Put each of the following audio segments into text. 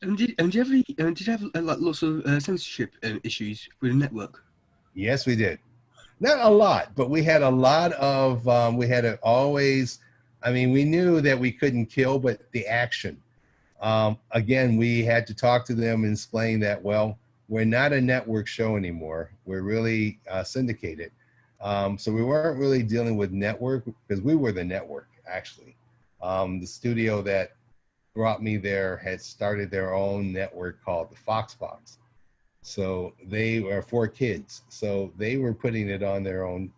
did you have like lots of censorship issues with the network? Yes, we did. Not a lot, but we had a lot of, we had to always, I mean, we knew that we couldn't kill, but the action. Again, we had to talk to them and explain that, well, we're not a network show anymore. We're really syndicated. So we weren't really dealing with network because we were the network, actually. The studio that brought me there had started their own network called the Foxbox. So they were for kids. So they were putting it on their own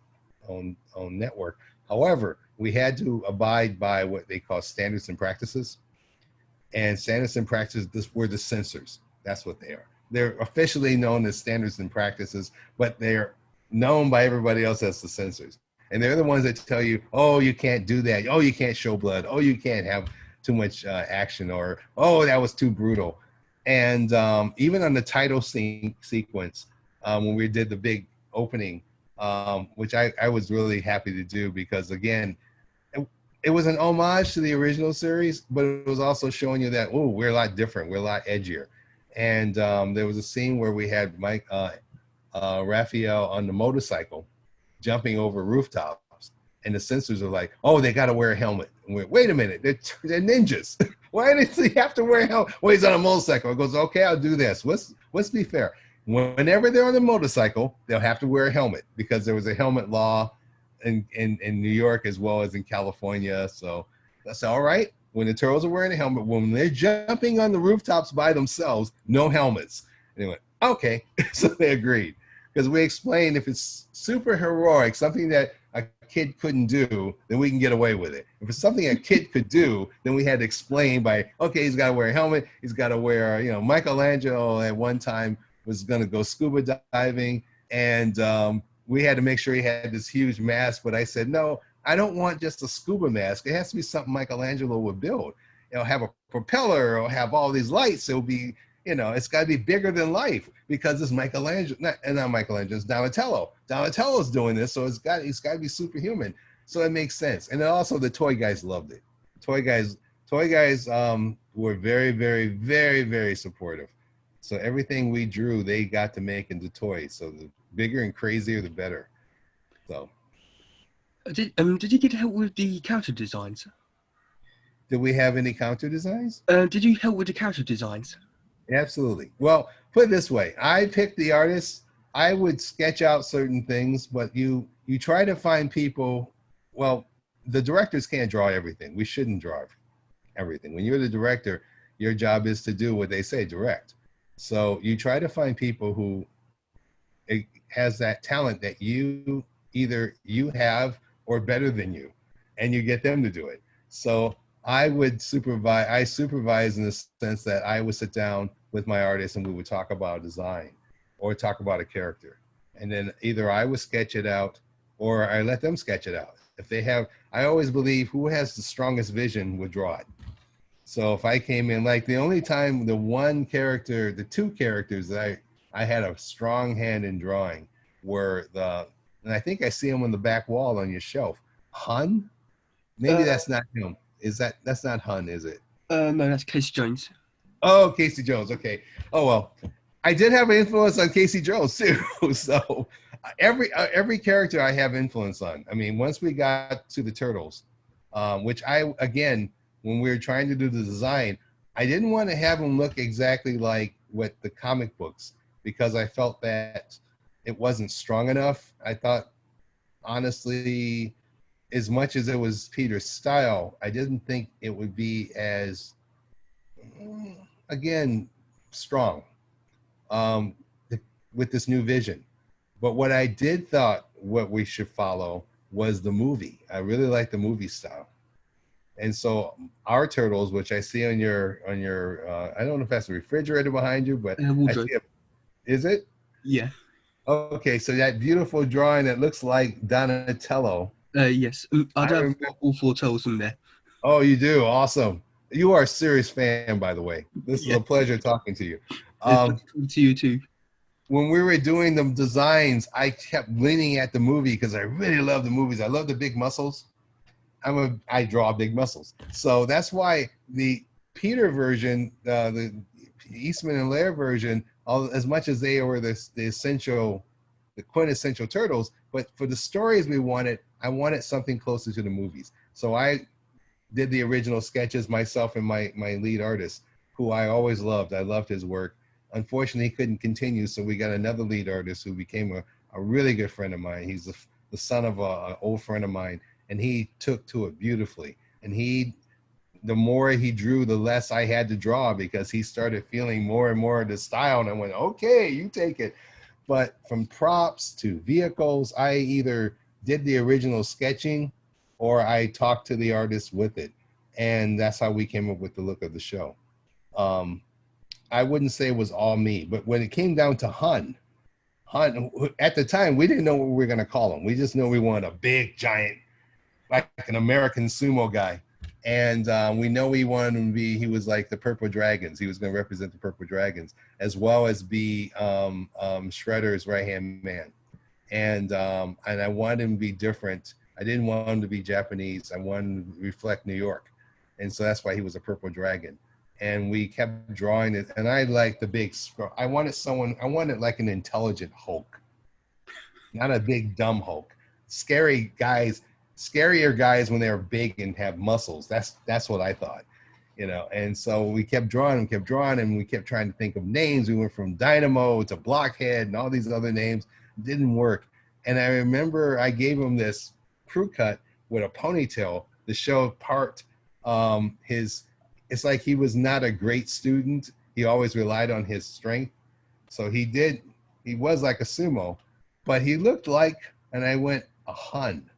network. However, we had to abide by what they call standards and practices. And standards and practices, this were the censors. That's what they are. They're officially known as standards and practices, but they're known by everybody else as the censors. And they're the ones that tell you, oh, you can't do that. Oh, you can't show blood. Oh, you can't have too much action, or, oh, that was too brutal. And even on the title sequence, when we did the big opening, which I was really happy to do because, again, it was an homage to the original series, but it was also showing you that, oh, we're a lot different. We're a lot edgier. And there was a scene where we had Raphael on the motorcycle jumping over rooftops. And the censors are like, oh, they got to wear a helmet. And we're, wait a minute, they're ninjas. Why does he have to wear a helmet? Well, he's on a motorcycle. It goes, okay, I'll do this. Let's be fair. Whenever they're on a motorcycle, they'll have to wear a helmet because there was a helmet law in New York as well as in California. So that's all right. When the turtles are wearing a helmet, when they're jumping on the rooftops by themselves, no helmets. And they went, okay. So they agreed. Because we explained if it's super heroic, something that a kid couldn't do, then we can get away with it. If it's something a kid could do, then we had to explain by, okay, he's got to wear a helmet. He's got to wear, Michelangelo at one time was going to go scuba diving. And we had to make sure he had this huge mask. But I said, no, I don't want just a scuba mask. It has to be something Michelangelo would build. It'll have a propeller. It'll have all these lights. It'll be, it's got to be bigger than life because it's Michelangelo, not Michelangelo, it's Donatello. Donatello's doing this, so it's got to be superhuman. So it makes sense. And then also the toy guys loved it. Toy guys were very, very, very, very supportive. So everything we drew, they got to make into toys. So the bigger and crazier, the better. So. Did you get help with the character designs? Did we have any counter designs? Did you help with the character designs? Absolutely. Well, put it this way. I picked the artists. I would sketch out certain things, but you try to find people. Well, the directors can't draw everything. We shouldn't draw everything. When you're the director, your job is to do what they say, direct. So you try to find people who has that talent that either you have or better than you, and you get them to do it. So I supervise in the sense that I would sit down with my artist and we would talk about design or talk about a character. And then either I would sketch it out or I let them sketch it out. If they have, I always believe who has the strongest vision would draw it. So if I came in, like the only time the two characters that I had a strong hand in drawing were and I think I see him on the back wall on your shelf. Hun? Maybe that's not him. That's not Hun, is it? No, that's Casey Jones. Oh, Casey Jones. Okay. Oh, well, I did have an influence on Casey Jones too. So every character I have influence on. I mean, once we got to the Turtles, which when we were trying to do the design, I didn't want to have them look exactly like what the comic books, because I felt that it wasn't strong enough. I thought, honestly, as much as it was Peter's style, I didn't think it would be as, again, strong with this new vision. But what I did thought what we should follow was the movie. I really like the movie style. And so our Turtles, which I see on your I don't know if that's a refrigerator behind you, but I see is it? Yeah. Okay, so that beautiful drawing that looks like Donatello. Yes, I have all four Turtles in there. Oh, you do? Awesome. You are a serious fan, by the way. This is a pleasure talking to you. Talking to you too. When we were doing the designs, I kept leaning at the movie because I really love the movies. I love the big muscles. I draw big muscles. So that's why the Peter version, Eastman and Laird version, as much as they were the quintessential turtles, but for the stories we wanted, I wanted something closer to the movies. So I did the original sketches myself and my lead artist, who I always loved. I loved his work. Unfortunately, he couldn't continue, so we got another lead artist who became a really good friend of mine. He's the son of an old friend of mine, and he took to it beautifully. And the more he drew, the less I had to draw, because he started feeling more and more of the style, and I went, okay, you take it. But from props to vehicles, I either did the original sketching or I talked to the artist with it. And that's how we came up with the look of the show. I wouldn't say it was all me, but when it came down to Hun, at the time, we didn't know what we were going to call him. We just knew we wanted a big, giant, like an American sumo guy. And we know we wanted him to be, he was like the Purple Dragons. He was going to represent the Purple Dragons, as well as be Shredder's right-hand man. And I wanted him to be different. I didn't want him to be Japanese. I wanted him to reflect New York. And so that's why he was a Purple Dragon. And we kept drawing it. And I like the big, I wanted like an intelligent Hulk, not a big dumb Hulk. Scarier guys when they're big and have muscles. That's what I thought, you know. And so we kept drawing and we kept trying to think of names. We went from Dynamo to Blockhead and all these other names. Didn't work. And I remember I gave him this crew cut with a ponytail to show part it's like he was not a great student. He always relied on his strength. So he was like a sumo, but he looked like, and I went, a Hun.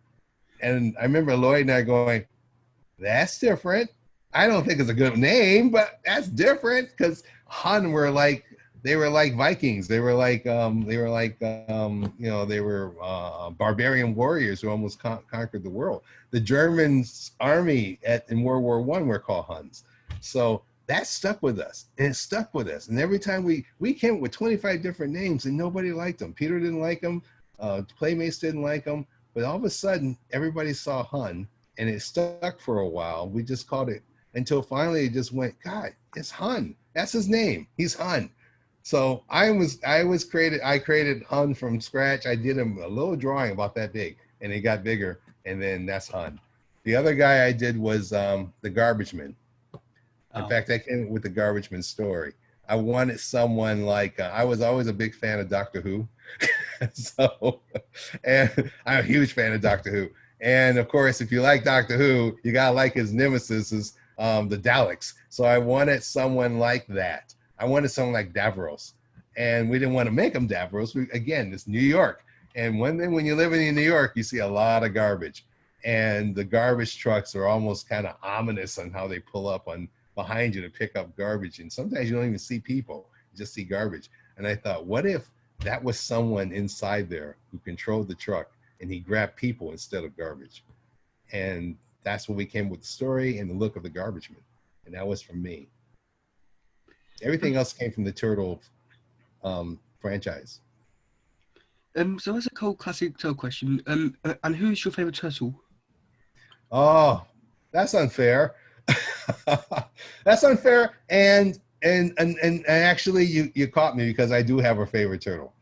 And I remember Lloyd and I going, that's different. I don't think it's a good name, but that's different, because Hun they were like Vikings. They were like barbarian warriors who almost conquered the world. The German army in World War I were called Huns. So that stuck with us, and it stuck with us. And every time we came up with 25 different names, and nobody liked them. Peter didn't like them. Playmates didn't like them. But all of a sudden, everybody saw Hun, and it stuck for a while. We just called it, until finally it just went, God, it's Hun. That's his name. He's Hun. So I created Hun from scratch. I did him a little drawing about that big, and it got bigger, and then that's Hun. The other guy I did was the Garbage Man. In fact, I came up with the Garbage Man story. I wanted someone like, I was always a big fan of Doctor Who. So, and I'm a huge fan of Doctor Who. And of course, if you like Doctor Who, you gotta like his nemesis, the Daleks. So I wanted someone like that. I wanted someone like Davros. And we didn't want to make him Davros. Again, it's New York. And one thing, when you live in New York, you see a lot of garbage. And the garbage trucks are almost kind of ominous on how they pull up behind you to pick up garbage. And sometimes you don't even see people, you just see garbage. And I thought, what if that was someone inside there who controlled the truck, and he grabbed people instead of garbage? And that's when we came with the story and the look of the Garbage Man. And that was from me. Everything else came from the Turtle franchise. So that's a cool classic turtle question. And who's your favorite turtle? Oh, that's unfair. That's unfair. And actually you caught me, because I do have a favorite turtle.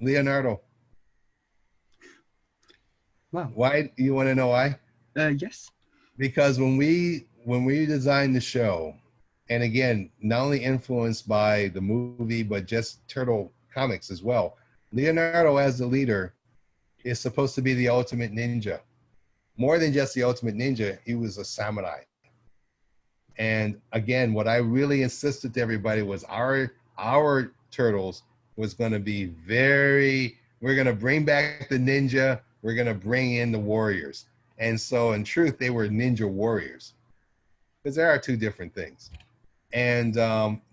Leonardo. Wow. Why? You want to know why? Yes. Because when we designed the show, and again, not only influenced by the movie, but just turtle comics as well, Leonardo as the leader is supposed to be the ultimate ninja. More than just the ultimate ninja, he was a samurai. And again, what I really insisted to everybody was our turtles was going to be we're going to bring back the ninja, we're going to bring in the warriors. And so in truth, they were ninja warriors, because there are two different things. And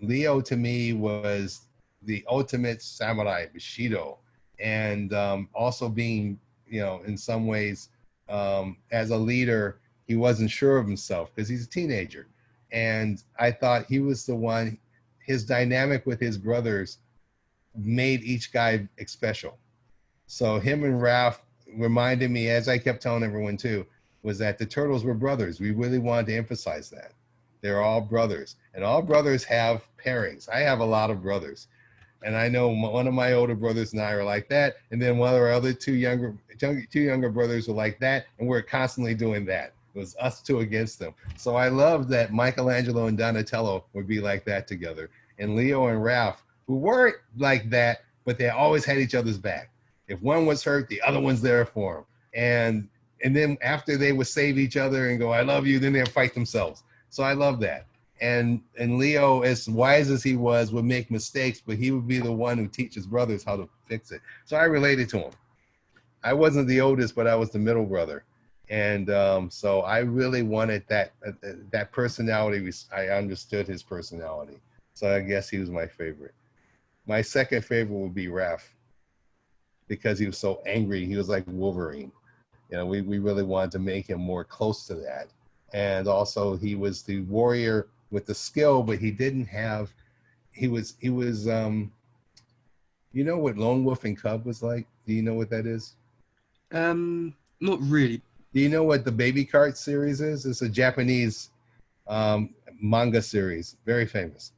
Leo to me was the ultimate samurai, Bushido, and also being, in some ways, as a leader, he wasn't sure of himself because he's a teenager. And I thought he was the one, his dynamic with his brothers made each guy special. So him and Ralph reminded me, as I kept telling everyone too, was that the turtles were brothers. We really wanted to emphasize that. They're all brothers, and all brothers have pairings. I have a lot of brothers, and I know one of my older brothers and I are like that, and then one of our other two younger brothers were like that, and we're constantly doing that. It was us two against them. So I love that Michelangelo and Donatello would be like that together, and Leo and Ralph, who weren't like that, but they always had each other's back. If one was hurt, the other one's there for them. And then after they would save each other and go, "I love you," then they'd fight themselves. So I love that. And Leo, as wise as he was, would make mistakes, but he would be the one who teaches brothers how to fix it. So I related to him. I wasn't the oldest, but I was the middle brother. And so I really wanted that personality. I understood his personality. So I guess he was my favorite. My second favorite would be Raph, because he was so angry. He was like Wolverine. You know, we really wanted to make him more close to that. And also he was the warrior with the skill, but he didn't have, he was you know what Lone Wolf and Cub was like? Do you know what that is? Not really. Do you know what the Baby Cart series is? It's a Japanese manga series, very famous.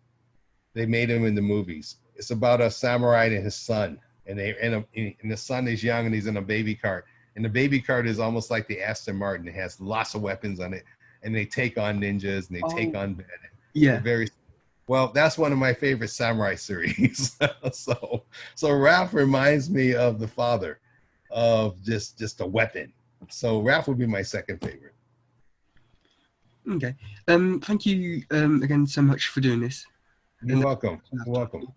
They made him into movies. It's about a samurai and his son, and the son is young and he's in a baby cart. And the baby cart is almost like the Aston Martin. It has lots of weapons on it, and they take on ninjas and they take on bad. Yeah. Well, that's one of my favorite samurai series. so Ralph reminds me of the father of just a weapon. So Ralph would be my second favorite. Okay. Thank you again so much for doing this. You're welcome. You're welcome.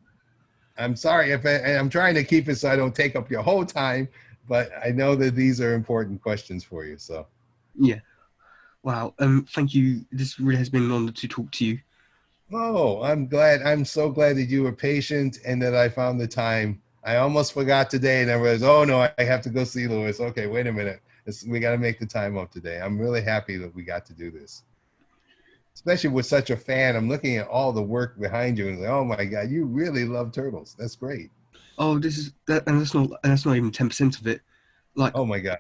I'm sorry if I'm trying to keep it so I don't take up your whole time, but I know that these are important questions for you. So yeah. Wow. Thank you. This really has been an honor to talk to you. Oh, I'm glad. I'm so glad that you were patient and that I found the time. I almost forgot today, and I realized, oh no, I have to go see Lewis. Okay, wait a minute. We got to make the time up today. I'm really happy that we got to do this, especially with such a fan. I'm looking at all the work behind you and like, oh my God, you really love turtles. That's great. Oh, this is that, and that's not even 10% of it. Like, oh my God.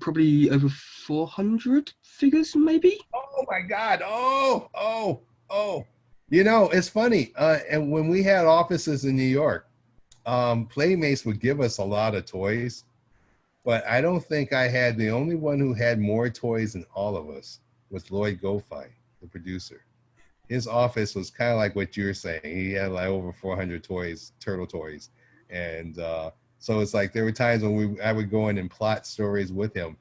Probably over 400 figures, maybe. Oh my God. Oh. You know, it's funny. And when we had offices in New York, Playmates would give us a lot of toys, but I don't think I had, the only one who had more toys than all of us was Lloyd Gofi, the producer. His office was kind of like what you're saying. He had like over 400 toys, turtle toys. And so it's like there were times when I would go in and plot stories with him.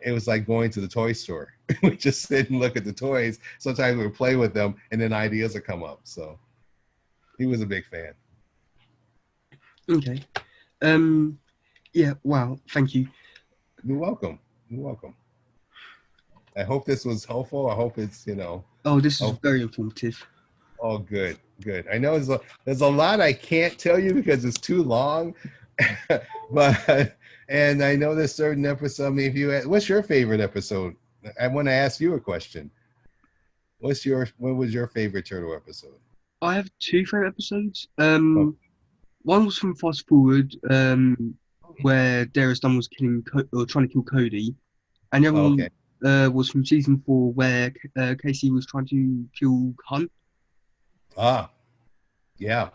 It was like going to the toy store. We just sit and look at the toys. Sometimes we would play with them, and then ideas would come up. So he was a big fan. Okay. Yeah. Wow. Thank you. You're welcome. You're welcome. I hope this was helpful. I hope it's, you know. Oh, this is very informative. Oh, good. I know there's a lot I can't tell you because it's too long, but and I know there's certain episodes. I mean, what's your favorite episode? I want to ask you a question. What was your favorite turtle episode? I have two favorite episodes. One was from Fast Forward, where Darius Dunn was trying to kill Cody, and the other one was from season 4, where Casey was trying to kill Hunt. Yeah.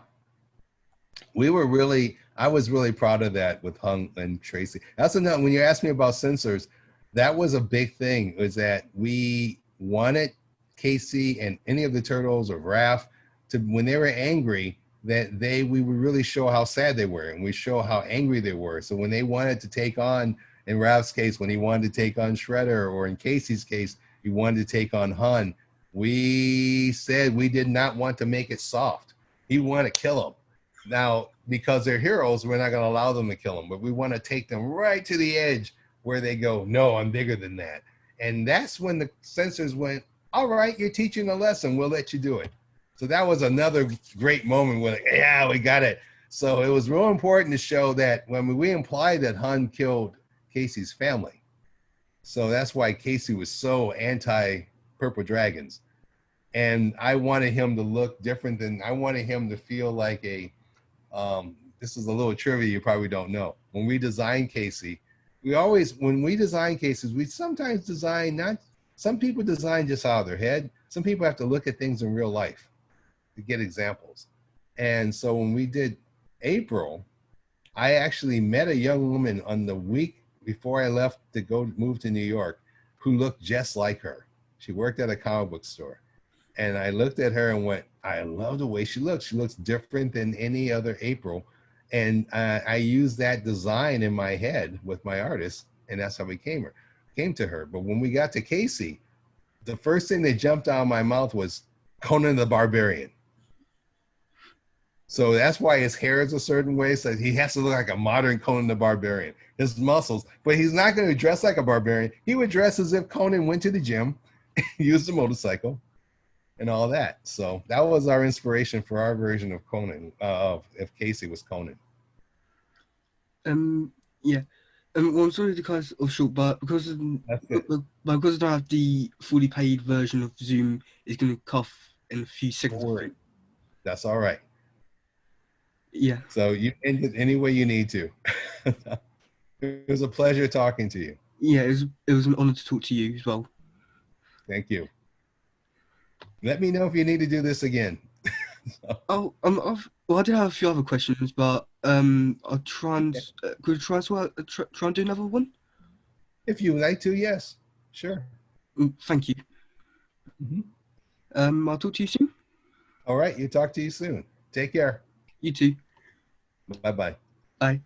I was really proud of that with Hunt and Tracy. That's another, when you asked me about censors, that was a big thing, was that we wanted Casey and any of the turtles or Raph to, when they were angry, that we would really show how sad they were, and we show how angry they were. So when they wanted to take on, in Raph's case, when he wanted to take on Shredder, or in Casey's case, he wanted to take on Hun, we said we did not want to make it soft. We want to kill them. Now, because they're heroes, we're not going to allow them to kill them, but we want to take them right to the edge where they go, no, I'm bigger than that. And that's when the censors went, all right, you're teaching a lesson, we'll let you do it. So that was another great moment where, yeah, we got it. So it was real important to show that when we implied that Hun killed Casey's family. So that's why Casey was so anti-Purple Dragons. And I wanted him to look different I wanted him to feel like this is a little trivia you probably don't know. When we designed Casey, we always, when we design cases, we sometimes design not, some people design just out of their head. Some people have to look at things in real life to get examples. And so when we did April, I actually met a young woman on the week before I left to go move to New York who looked just like her. She worked at a comic book store. And I looked at her and went, I love the way she looks. She looks different than any other April. And I used that design in my head with my artist, and that's how we came to her. But when we got to Casey, the first thing that jumped out of my mouth was Conan the Barbarian. So that's why his hair is a certain way. So he has to look like a modern Conan the Barbarian. His muscles, but he's not going to dress like a barbarian. He would dress as if Conan went to the gym, used a motorcycle, and all that. So that was our inspiration for our version of Conan, if Casey was Conan. Yeah. Well, I'm sorry to cut off short, but because I don't have the fully paid version of Zoom, it's going to cut off in a few seconds. Don't worry. That's all right. Yeah. So you end it any way you need to. It was a pleasure talking to you. Yeah, it was an honor to talk to you as well. Thank you. Let me know if you need to do this again. Well, I did have a few other questions, but I'll try and could try and do another one. If you would like to, yes, sure. Thank you. I'll talk to you soon. All right, talk to you soon. Take care. You too. Bye-bye. Bye.